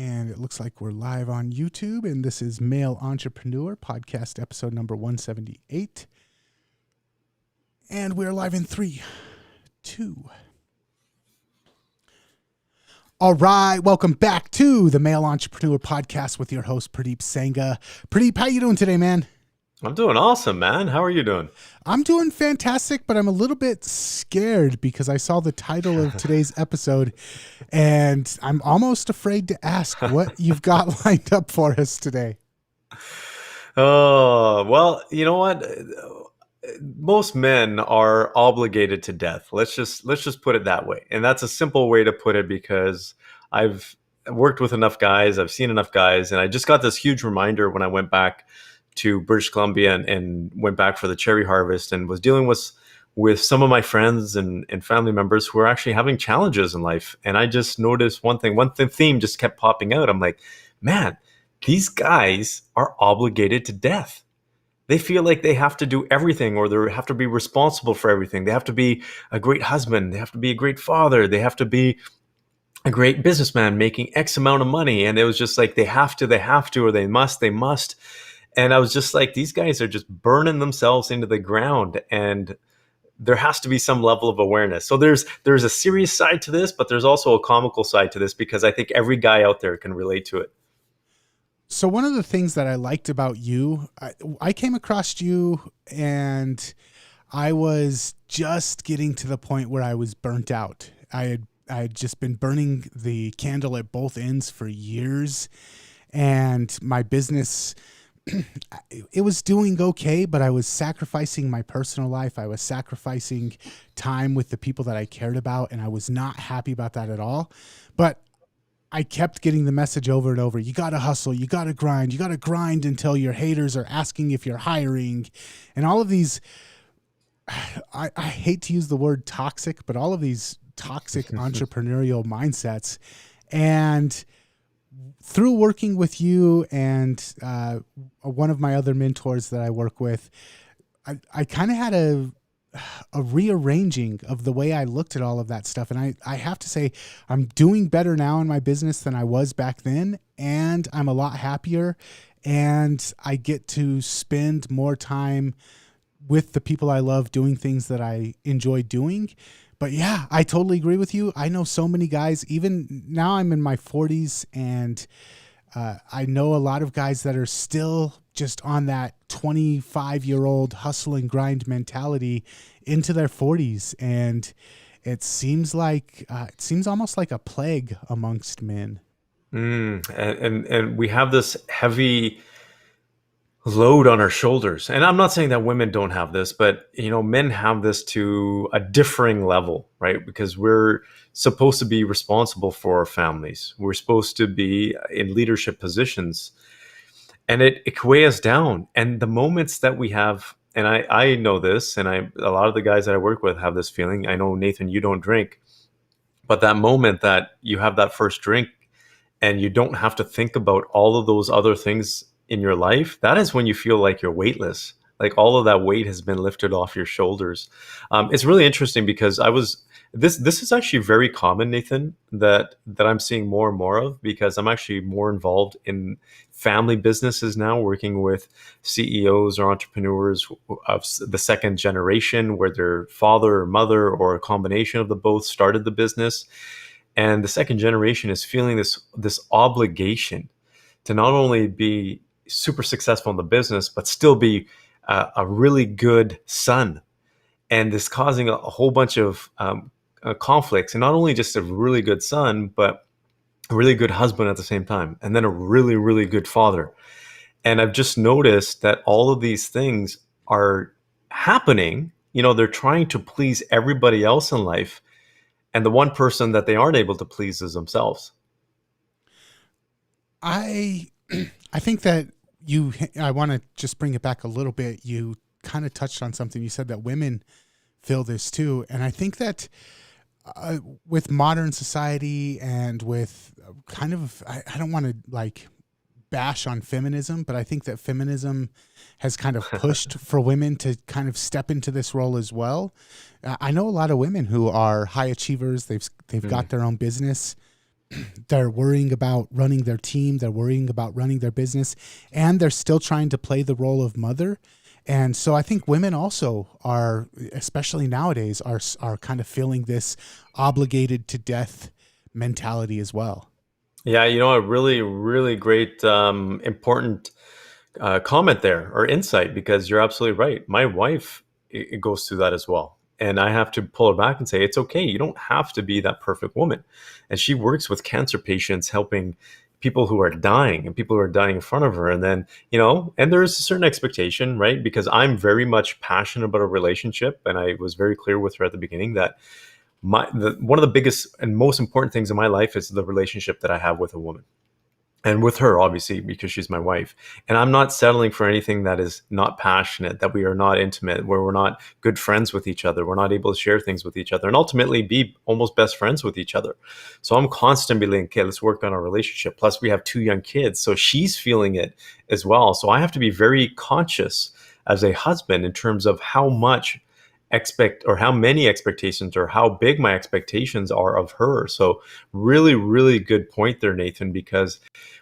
And it looks like we're live on YouTube, and this is Male Entrepreneur Podcast episode number 178. And we're live in 3, 2. All right, welcome back to the Male Entrepreneur Podcast with your host, Purdeep Sangha. Purdeep, how you doing today, man? I'm doing awesome, man. How are you doing? I'm doing fantastic, but I'm a little bit scared because I saw the title of today's episode, and I'm almost afraid to ask what you've got lined up for us today. Oh, well, you know what? Most men are obligated to death. Let's just put it that way. And that's a simple way to put it because I've worked with enough guys, I've seen enough guys, and I just got this huge reminder when I went back to British Columbia and went back for the cherry harvest and was dealing with some of my friends and family members who are actually having challenges in life. And I just noticed one theme just kept popping out. I'm like, man, these guys are obligated to death. They feel like they have to do everything, or they have to be responsible for everything. They have to be a great husband. They have to be a great father. They have to be a great businessman making X amount of money. And it was just like, they have to, or they must. And I was just like, these guys are just burning themselves into the ground, and there has to be some level of awareness. So there's a serious side to this, but there's also a comical side to this because I think every guy out there can relate to it. So one of the things that I liked about you, I came across you and I was just getting to the point where I was burnt out. I had just been burning the candle at both ends for years, and my business, it was doing okay, but I was sacrificing my personal life. I was sacrificing time with the people that I cared about, and I was not happy about that at all. But I kept getting the message over and over. You got to hustle. You got to grind. You got to grind until your haters are asking if you're hiring. And all of these, I hate to use the word toxic, but all of these toxic entrepreneurial mindsets. And through working with you and one of my other mentors that I work with, I kind of had a rearranging of the way I looked at all of that stuff. And I have to say, I'm doing better now in my business than I was back then. And I'm a lot happier, and I get to spend more time with the people I love doing things that I enjoy doing. But yeah, I totally agree with you. I know so many guys, even now I'm in my 40s, and I know a lot of guys that are still just on that 25-year-old hustle and grind mentality into their 40s. And it seems almost like a plague amongst men. And we have this heavy load on our shoulders. And I'm not saying that women don't have this, but men have this to a differing level, right? Because we're supposed to be responsible for our families. We're supposed to be in leadership positions, and it weighs us down. And the moments that we have, and I know this, and a lot of the guys that I work with have this feeling. I know, Nathan, you don't drink, but that moment that you have that first drink and you don't have to think about all of those other things in your life, that is when you feel like you're weightless. Like all of that weight has been lifted off your shoulders. It's really interesting because this is actually very common, Nathan, that I'm seeing more and more of, because I'm actually more involved in family businesses now, working with CEOs or entrepreneurs of the second generation, where their father or mother or a combination of the both started the business. And the second generation is feeling this obligation to not only be super successful in the business, but still be a really good son. And this causing a whole bunch of conflicts, and not only just a really good son, but a really good husband at the same time, and then a really, really good father. And I've just noticed that all of these things are happening. They're trying to please everybody else in life, and the one person that they aren't able to please is themselves. I think that I want to just bring it back a little bit. You kind of touched on something. You said that women feel this too. And I think that with modern society and with kind of, I don't want to bash on feminism, but I think that feminism has kind of pushed for women to kind of step into this role as well. I know a lot of women who are high achievers. They've got their own business, They're worrying about running their team, they're worrying about running their business, and they're still trying to play the role of mother. And so I think women also are, especially nowadays, are kind of feeling this obligated to death mentality as well. Yeah, a really, really great, important comment there or insight, because you're absolutely right. My wife, it goes through that as well. And I have to pull her back and say, it's okay. You don't have to be that perfect woman. And she works with cancer patients, helping people who are dying and people who are dying in front of her. And then, and there's a certain expectation, right? Because I'm very much passionate about a relationship. And I was very clear with her at the beginning that one of the biggest and most important things in my life is the relationship that I have with a woman, and with her, obviously, because she's my wife. And I'm not settling for anything that is not passionate, that we are not intimate, where we're not good friends with each other, we're not able to share things with each other, and ultimately be almost best friends with each other. So I'm constantly like, okay, let's work on our relationship. Plus we have 2 young kids, so she's feeling it as well. So I have to be very conscious as a husband in terms of how much or how many expectations or how big my expectations are of her. So really, really good point there, Nathan, because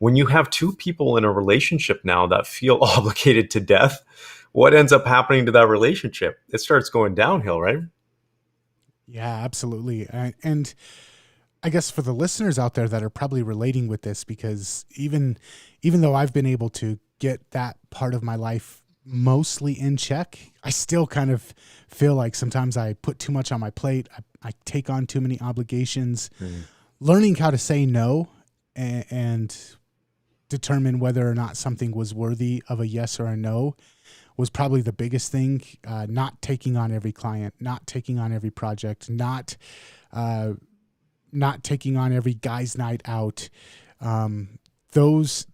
when you have two people in a relationship now that feel obligated to death, what ends up happening to that relationship? It starts going downhill, right? Yeah, absolutely. And I guess for the listeners out there that are probably relating with this, because even though I've been able to get that part of my life mostly in check, I still kind of feel like sometimes I put too much on my plate. I take on too many obligations. Mm. Learning how to say no and determine whether or not something was worthy of a yes or a no was probably the biggest thing. Not taking on every client, not taking on every project, uh, not taking on every guy's night out. Those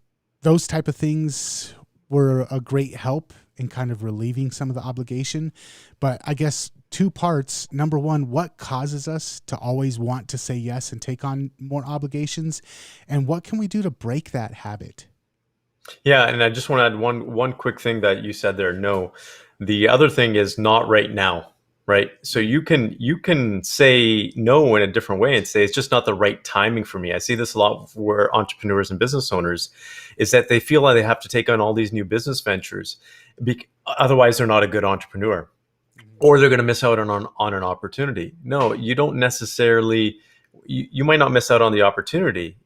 type of things were a great help in kind of relieving some of the obligation. But I guess two parts. Number one, what causes us to always want to say yes and take on more obligations? And what can we do to break that habit? Yeah, and I just want to add one quick thing that you said there. No, the other thing is not right now, right? So you can say no in a different way and say it's just not the right timing for me. I see this a lot where entrepreneurs and business owners is that they feel like they have to take on all these new business ventures, otherwise they're not a good entrepreneur, or they're going to miss out on an opportunity. No, you don't necessarily. You might not miss out on the opportunity.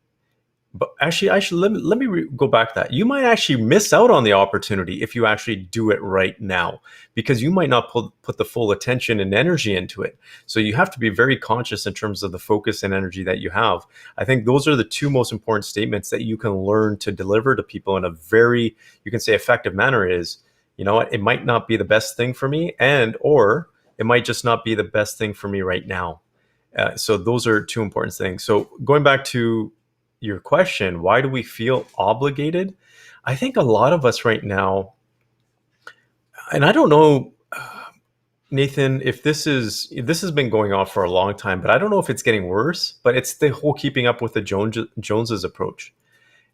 But actually, let me go back to that. You might actually miss out on the opportunity if you actually do it right now, because you might not put the full attention and energy into it. So you have to be very conscious in terms of the focus and energy that you have. I think those are the two most important statements that you can learn to deliver to people in a very, you can say, effective manner. Is, you know what, it might not be the best thing for me, or it might just not be the best thing for me right now. So those are two important things. So going back to your question, why do we feel obligated? I think a lot of us right now, and I don't know, Nathan, if this has been going on for a long time, but I don't know if it's getting worse. But it's the whole keeping up with the Joneses approach,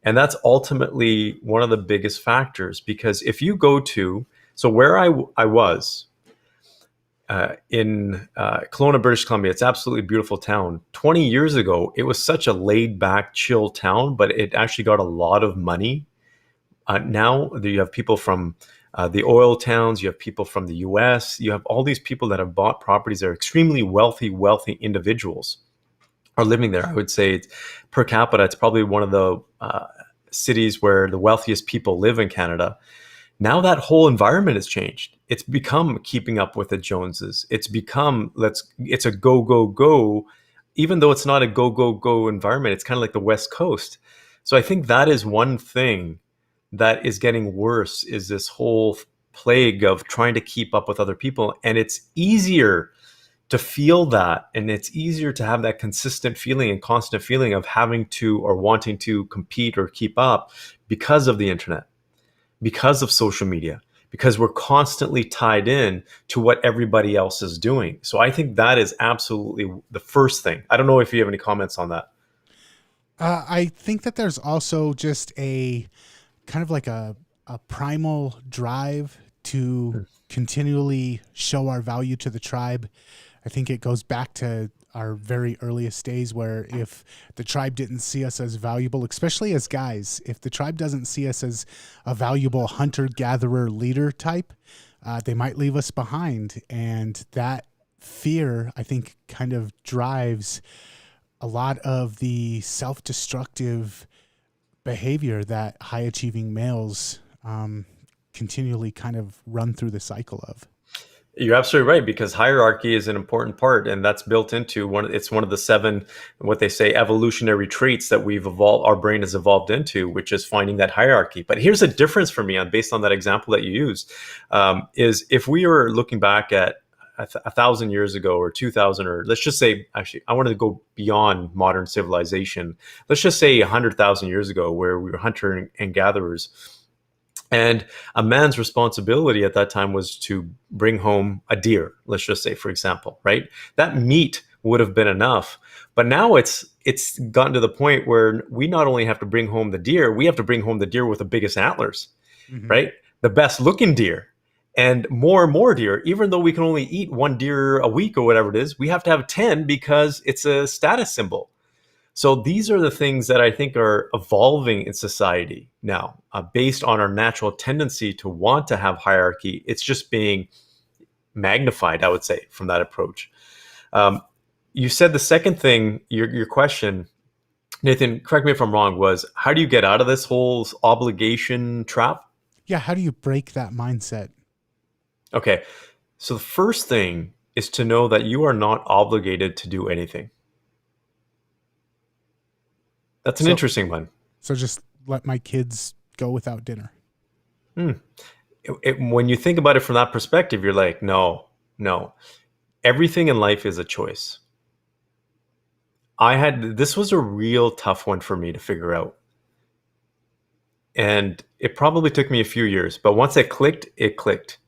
and that's ultimately one of the biggest factors. Because if you go to, so where I was in Kelowna, British Columbia. It's absolutely beautiful town. 20 years ago, it was such a laid back, chill town, but it actually got a lot of money. Now you have people from the oil towns, you have people from the US, you have all these people that have bought properties that are extremely wealthy individuals are living there. I would say per capita, it's probably one of the cities where the wealthiest people live in Canada. Now that whole environment has changed. It's become keeping up with the Joneses. It's become it's a go go go, even though it's not a go go go environment. It's kind of like the West Coast. So I think that is one thing that is getting worse, is this whole plague of trying to keep up with other people. And it's easier to feel that, and it's easier to have that consistent feeling and constant feeling of having to or wanting to compete or keep up because of the internet, because of social media, because we're constantly tied in to what everybody else is doing. So I think that is absolutely the first thing. I don't know if you have any comments on that. I think that there's also just a kind of like a primal drive to continually show our value to the tribe. I think it goes back to our very earliest days, where if the tribe didn't see us as valuable, especially as guys, if the tribe doesn't see us as a valuable hunter gatherer leader type, they might leave us behind. And that fear, I think, kind of drives a lot of the self-destructive behavior that high achieving males continually kind of run through the cycle of. You're absolutely right, because hierarchy is an important part, and that's built into it's one of the seven, what they say, evolutionary traits that we've evolved, our brain has evolved into, which is finding that hierarchy. But here's a difference for me, on based on that example that you used, is if we were looking back at 1,000 years ago, or 2,000, or let's just say, actually, I wanted to go beyond modern civilization. Let's just say 100,000 years ago, where we were hunter and gatherers. And a man's responsibility at that time was to bring home a deer, let's just say, for example, right? That meat would have been enough. But now it's gotten to the point where we not only have to bring home the deer, we have to bring home the deer with the biggest antlers, Mm-hmm. right? The best looking deer, and more deer. Even though we can only eat one deer a week or whatever it is, we have to have 10 because it's a status symbol. So these are the things that I think are evolving in society now, based on our natural tendency to want to have hierarchy. It's just being magnified, I would say, from that approach. You said the second thing, your question, Nathan, correct me if I'm wrong, was how do you get out of this whole obligation trap? Yeah. How do you break that mindset? Okay. So the first thing is to know that you are not obligated to do anything. That's an So, interesting one. so just let my kids go without dinner. Hmm. When you think about it from that perspective, you're like, no, no. Everything in life is a choice. This was a real tough one for me to figure out. And it probably took me a few years, but once it clicked, it clicked.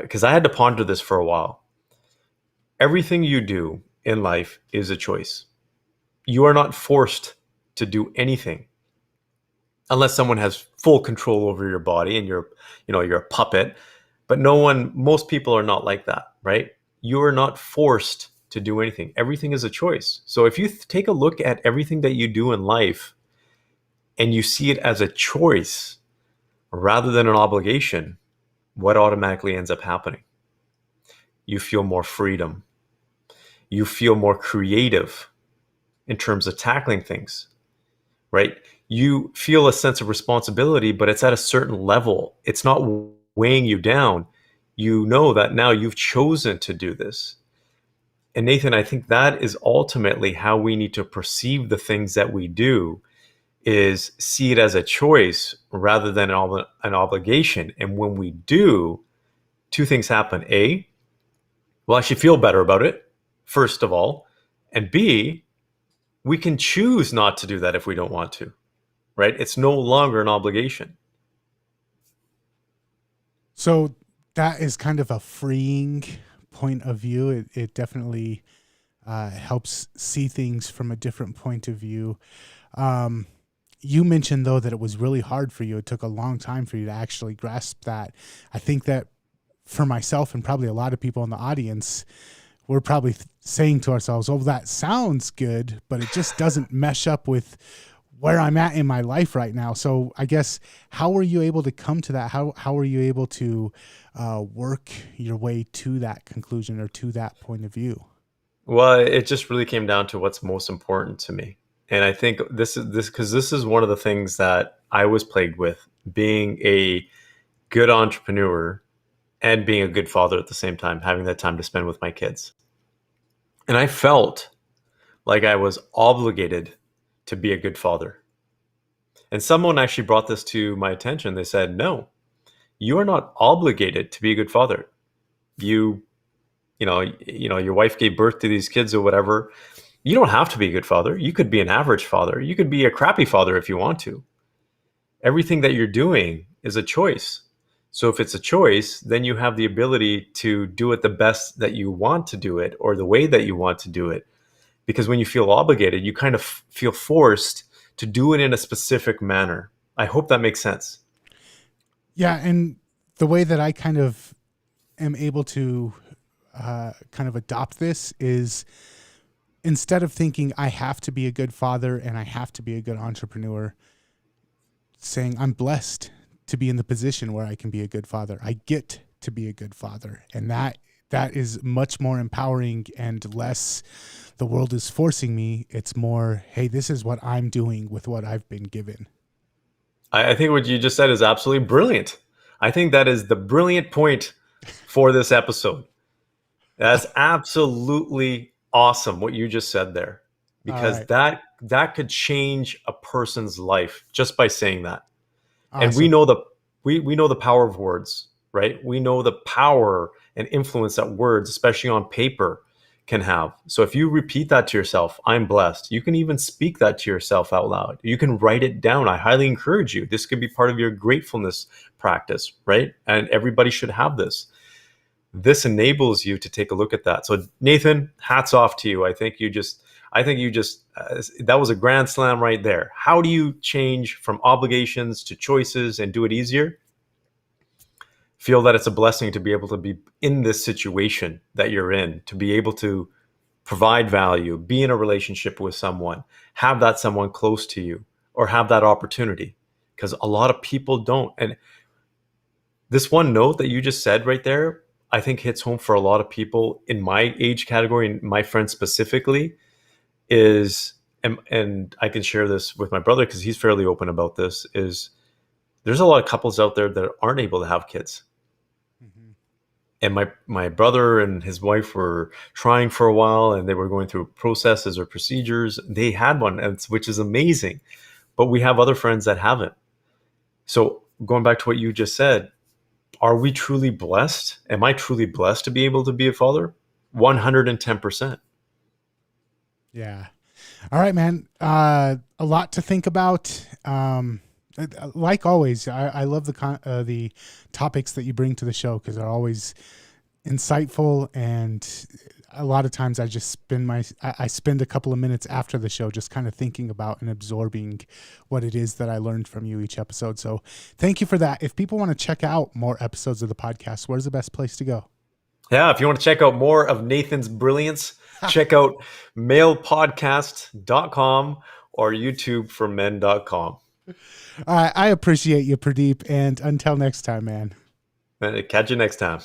Because I had to ponder this for a while. Everything you do in life is a choice. You are not forced to do anything unless someone has full control over your body and you're a puppet. But most people are not like that, right? You are not forced to do anything. Everything is a choice. So if you take a look at everything that you do in life and you see it as a choice rather than an obligation, what automatically ends up happening? You feel more freedom. You feel more creative in terms of tackling things, right? You feel a sense of responsibility, but it's at a certain level. It's not weighing you down. You know that now you've chosen to do this. And Nathan, I think that is ultimately how we need to perceive the things that we do, is see it as a choice rather than an obligation. And when we do, two things happen. A, we'll actually feel better about it, first of all. And B, we can choose not to do that if we don't want to, right? It's no longer an obligation. So that is kind of a freeing point of view. It definitely helps see things from a different point of view. You mentioned, though, that it was really hard for you. It took a long time for you to actually grasp that. I think that for myself and probably a lot of people in the audience, we're probably saying to ourselves, oh, that sounds good, but it just doesn't mesh up with where I'm at in my life right now. So I guess, how were you able to come to that? How were you able to work your way to that conclusion or to that point of view? Well, it just really came down to what's most important to me. And I think this is one of the things that I was plagued with, being a good entrepreneur and being a good father at the same time, having that time to spend with my kids. And I felt like I was obligated to be a good father. And someone actually brought this to my attention. They said, no, you are not obligated to be a good father. Your wife gave birth to these kids or whatever. You don't have to be a good father. You could be an average father. You could be a crappy father if you want to. Everything that you're doing is a choice. So if it's a choice, then you have the ability to do it the best that you want to do it, or the way that you want to do it. Because when you feel obligated, you kind of feel forced to do it in a specific manner. I hope that makes sense. Yeah, and the way that I kind of am able to kind of adopt this is instead of thinking I have to be a good father and I have to be a good entrepreneur, saying I'm blessed to be in the position where I can be a good father. I get to be a good father. And that is much more empowering and less the world is forcing me. It's more, hey, this is what I'm doing with what I've been given. I think what you just said is absolutely brilliant. I think that is the brilliant point for this episode. That's absolutely awesome what you just said there, All because right. that could change a person's life just by saying that. And Awesome. we know the power of words, right? We know the power and influence that words, especially on paper, can have. So if you repeat that to yourself, I'm blessed. You can even speak that to yourself out loud. You can write it down. I highly encourage you. This could be part of your gratefulness practice, right? And everybody should have this. This enables you to take a look at that. So Nathan, hats off to you. I think you just that was a grand slam right there. How do you change from obligations to choices and do it easier? Feel that it's a blessing to be able to be in this situation that you're in, to be able to provide value, be in a relationship with someone, have that someone close to you, or have that opportunity. Because a lot of people don't. And this one note that you just said right there, I think hits home for a lot of people in my age category, and my friends specifically, is, and I can share this with my brother because he's fairly open about this, is there's a lot of couples out there that aren't able to have kids. Mm-hmm. And my brother and his wife were trying for a while, and they were going through processes or procedures. They had one, which is amazing. But we have other friends that haven't. So going back to what you just said, are we truly blessed? Am I truly blessed to be able to be a father? 110%. Yeah. All right, man. A lot to think about. Like always, I love the topics that you bring to the show because they're always insightful, and a lot of times I just I spend a couple of minutes after the show just kind of thinking about and absorbing what it is that I learned from you each episode. So thank you for that. If people want to check out more episodes of the podcast, where's the best place to go? Yeah, if you want to check out more of Nathan's brilliance, check out malepodcast.com or youtubeformen.com. I appreciate you, Purdeep, and until next time, man. Catch you next time.